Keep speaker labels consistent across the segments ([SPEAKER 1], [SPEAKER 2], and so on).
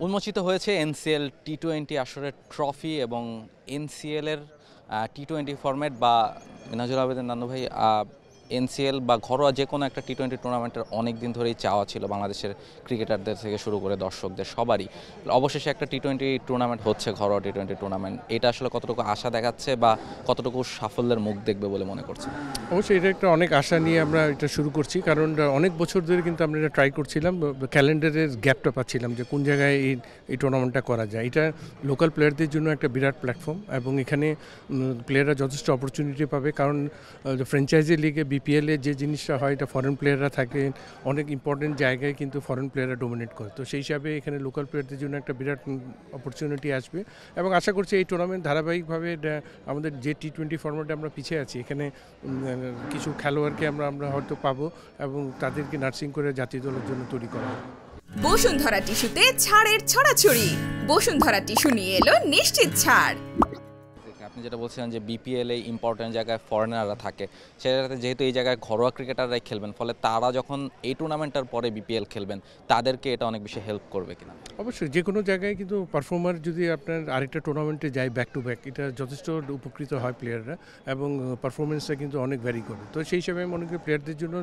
[SPEAKER 1] উন্মোচিত হয়েছে এনসিএল টি-20 আসরের ট্রফি এবং এনসিএলের টি-20 ফরম্যাট বা মিনহাজুল আবেদিন নান্নু ভাই, এনসিএল বা ঘরোয়া যে কোনো একটা টি-20 টুর্নামেন্টের অনেক দিন ধরেই চাওয়া ছিল বাংলাদেশের ক্রিকেটারদের থেকে শুরু করে দর্শকদের সবারই। অবশেষে একটা টি-20 টুর্নামেন্ট হচ্ছে, ঘরোয়া টি-20 টুর্নামেন্ট। এটা আসলে কতটুকু আশা দেখাচ্ছে বা কতটুকু সাফল্যের মুখ দেখবে বলে মনে করছেন?
[SPEAKER 2] অবশ্যই এটা একটা অনেক আশা নিয়ে আমরা এটা শুরু করছি, কারণ অনেক বছর ধরে কিন্তু আমরা এটা ট্রাই করছিলাম, ক্যালেন্ডারের গ্যাপটা পাচ্ছিলাম যে কোন জায়গায় এই টুর্নামেন্টটা করা যায়। এটা লোকাল প্লেয়ারদের জন্য একটা বিরাট প্ল্যাটফর্ম এবং এখানে প্লেয়াররা যথেষ্ট অপরচুনিটি পাবে, কারণ ফ্র্যাঞ্চাইজি লিগে বিপিএলে যে জিনিসটা হয় এটা ফরেন প্লেয়াররা থাকে, অনেক ইম্পর্টেন্ট জায়গায় কিন্তু ফরেন প্লেয়াররা ডোমিনেট করে। তো সেই হিসাবে এখানে লোকাল প্লেয়ারদের জন্য একটা বিরাট অপরচুনিটি আসবে এবং আশা করছি এই টুর্নামেন্ট ধারাবাহিকভাবে আমাদের যে টি-20 ফর্মেটে আমরা পিছিয়ে আছি, এখানে কিছু খেলোয়াড়কে আমরা হয়তো পাবো এবং তাদেরকে নার্সিং করে জাতীয় দলের জন্য তৈরি করা হবে।
[SPEAKER 3] বসুন্ধরা টিস্যুতে ছাড়ের ছড়াছড়ি। বসুন্ধরা টিস্যু নিয়ে এলো নিশ্চিত ছাড়।
[SPEAKER 1] আপনি যেটা বলছিলেন যে বিপিএল এই ইম্পর্টেন্ট জায়গায় ফরেনাররা থাকে, সেটাতে যেহেতু এই জায়গায় ঘরোয়া ক্রিকেটাররাই খেলবেন, ফলে তারা যখন এই টুর্নামেন্টটার পরে বিপিএল খেলবেন তাদেরকে এটা অনেক বেশি হেল্প করবে কিনা?
[SPEAKER 2] অবশ্যই যে কোনো জায়গায় কিন্তু পারফর্মার যদি আপনার আরেকটা টুর্নামেন্টে যায় ব্যাক টু ব্যাক, এটা যথেষ্ট উপকৃত হয় প্লেয়াররা এবং পারফরমেন্সটা কিন্তু অনেক ভ্যারি করে। তো সেই হিসাবে আমি মনে করি প্লেয়ারদের জন্য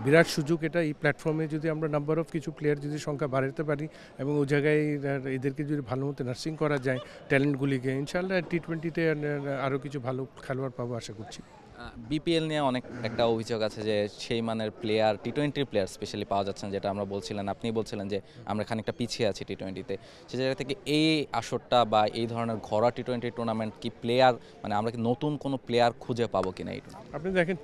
[SPEAKER 2] বিরাট সুযোগ এটা। এই প্ল্যাটফর্মে যদি আমরা নাম্বার অফ কিছু প্লেয়ার যদি সংখ্যা বাড়াতে পারি এবং ওই জায়গায় এদেরকে যদি ভালো মতো নার্সিং করা যায় ট্যালেন্টগুলিকে, ইনশাআল্লাহ টি-20তে আরও কিছু ভালো খেলোয়াড় পাবো আশা করছি।
[SPEAKER 1] বিপিএল নিয়ে অনেক একটা অভিযোগ আছে যে সেই মানের প্লেয়ার টি-20 প্লেয়ার স্পেশালি পাওয়া যাচ্ছে না, যেটা আমরা বলছিলেন, আপনি বলছিলেন যে আমরা খানিকটা পিছিয়ে আছি টি-20তে। সে জায়গা থেকে এই আসরটা বা এই ধরনের ঘরোয়া টি-20 টুর্নামেন্ট কি প্লেয়ার, মানে আমরা কি নতুন কোনো প্লেয়ার খুঁজে পাবো কিনা এই টুর্নামেন্ট?
[SPEAKER 2] আপনি দেখেন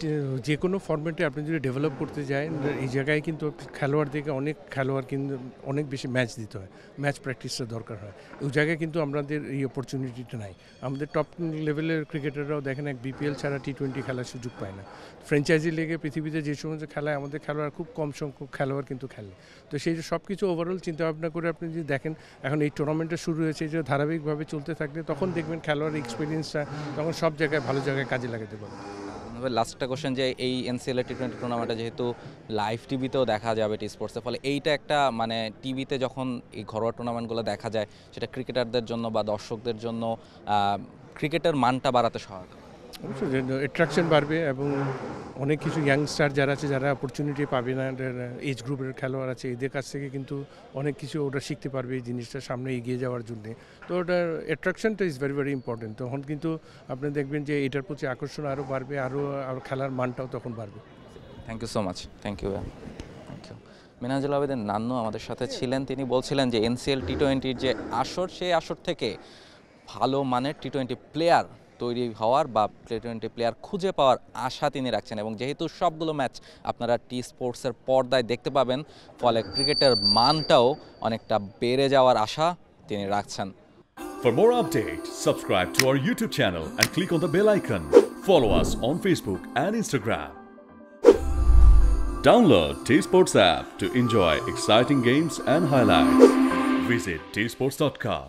[SPEAKER 2] যে কোনো ফরম্যাটে আপনি যদি ডেভেলপ করতে যান, এই জায়গায় কিন্তু খেলোয়াড়দেরকে অনেক খেলোয়াড় কিন্তু অনেক বেশি ম্যাচ দিতে হয়, ম্যাচ প্র্যাকটিসটা দরকার হয়। ওই জায়গায় কিন্তু আমাদের এই অপরচুনিটিটা নাই। আমাদের টপ লেভেলের ক্রিকেটাররাও দেখেন এক বিপিএল ছাড়া টি-20 খেলার সুযোগ পায় না। ফ্র্যাঞ্চাইজি লিগে পৃথিবীতে যে সমস্ত খেলায় আমাদের খেলোয়াড় খুব কম সংখ্যক খেলোয়াড় কিন্তু খেলে। তো সেই সব কিছু ওভারঅল চিন্তাভাবনা করে আপনি যদি দেখেন এখন এই টুর্নামেন্টটা শুরু হয়েছে, যে ধারাবাহিকভাবে চলতে থাকলে তখন দেখবেন খেলোয়াড় এক্সপিরিয়েন্সটা তখন সব জায়গায় ভালো জায়গায় কাজে লাগাতে পারবে।
[SPEAKER 1] লাস্টটা কোশ্চেন, যে এই এনসিএল টি-20 টুর্নামেন্টটা যেহেতু লাইভ টিভিতেও দেখা যাবে টি স্পোর্টসের, ফলে এইটা একটা মানে টিভিতে যখন এই ঘরোয়া টুর্নামেন্টগুলো দেখা যায়, সেটা ক্রিকেটারদের জন্য বা দর্শকদের জন্য ক্রিকেটের মানটা বাড়াতে সহায়ক।
[SPEAKER 2] অবশ্যই অ্যাট্রাকশন বাড়বে এবং অনেক কিছু ইয়াংস্টার যারা আছে, যারা অপরচুনিটি পাবে না, এজ গ্রুপের খেলোয়াড় আছে, এদের কাছ থেকে কিন্তু অনেক কিছু ওরা শিখতে পারবে এই জিনিসটা সামনে এগিয়ে যাওয়ার জন্যে। তো ওটার অ্যাট্রাকশনটা ইজ ভেরি ভেরি ইম্পর্টেন্ট। তখন কিন্তু আপনি দেখবেন যে এটার প্রতি আকর্ষণ আরও বাড়বে, আরও খেলার মানটাও তখন বাড়বে।
[SPEAKER 1] Thank you so much. Thank you. Thank you. Minhajul Abedin Nannu আমাদের সাথে ছিলেন। তিনি বলছিলেন যে এনসিএল টি-20 যে আসর, সেই আসর থেকে ভালো মানের টি-20 প্লেয়ার তৈরি হওয়ার বা টি-20 প্লেয়ার খুঁজে পাওয়ার আশা তিনি রাখছেন, এবং যেহেতু সবগুলো ম্যাচ আপনারা টি স্পোর্টসের পর্দায় দেখতে পাবেন, ফলে ক্রিকেটের মানটাও অনেকটা বেড়ে যাওয়ার আশা তিনি রাখছেন।
[SPEAKER 4] For more updates, subscribe to our YouTube channel and click on the bell icon. Follow us on Facebook and Instagram. Download T-Sports app to enjoy exciting games and highlights. Visit tsports.com.